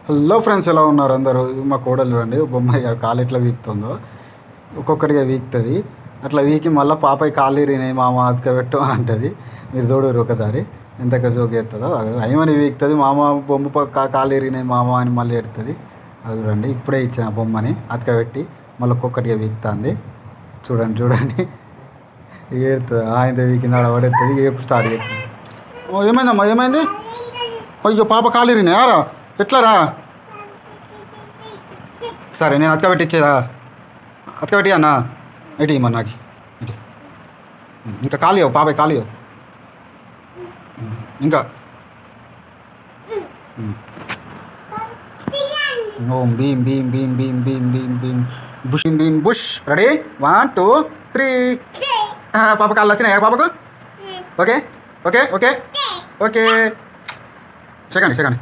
Hello friends, ఎలా ఉన్నారు అందరూ? మా కోడలు చూడండి, బొమ్మ కాలు ఎట్లా వీక్తుందో. ఒక్కొక్కటిగా వీక్తుంది. అట్లా వీకి మళ్ళీ పాపయ్య కాలు ఇరిగినాయి మామ అతకబెట్టు అని అంటుంది. మీరు చూడరు ఒకసారి ఎంతగా జోక్ చేస్తుందో. అయ్యమని వీక్తుంది, మామ బొమ్మ కాలు ఇరిగినాయి మామ అని మళ్ళీ ఎడుతుంది. అది చూడండి, ఇప్పుడే ఇచ్చిన బొమ్మని అతకబెట్టి మళ్ళీ ఒక్కొక్కటిగా వీక్తుంది. చూడండి చూడండి, ఏడుతుంది. ఆయన వీకింది, ఆడ పడేస్తుంది, ఏడుపు స్టార్ట్ చేస్తుంది. ఏమైందమ్మా, ఏమైంది? అయ్యో పాప కాలు ఇరిగినాయి రా, ఎట్లారా? సరే నేను అతకబెట్టి ఇచ్చేదా? అతకబెట్టి అన్నా ఇటు ఇమ్మని నాకు ఇటు. ఇంకా ఖాళీ పాప ఖాళీ ఇంకా Om Bheem Bheem Bheem Bheem Bheem Bheem Bheem bush Bheem bush. Ready? 1 2 3. పాప కాళ్ళు వచ్చినాయా పాపకు? Okay okay okay okay. Second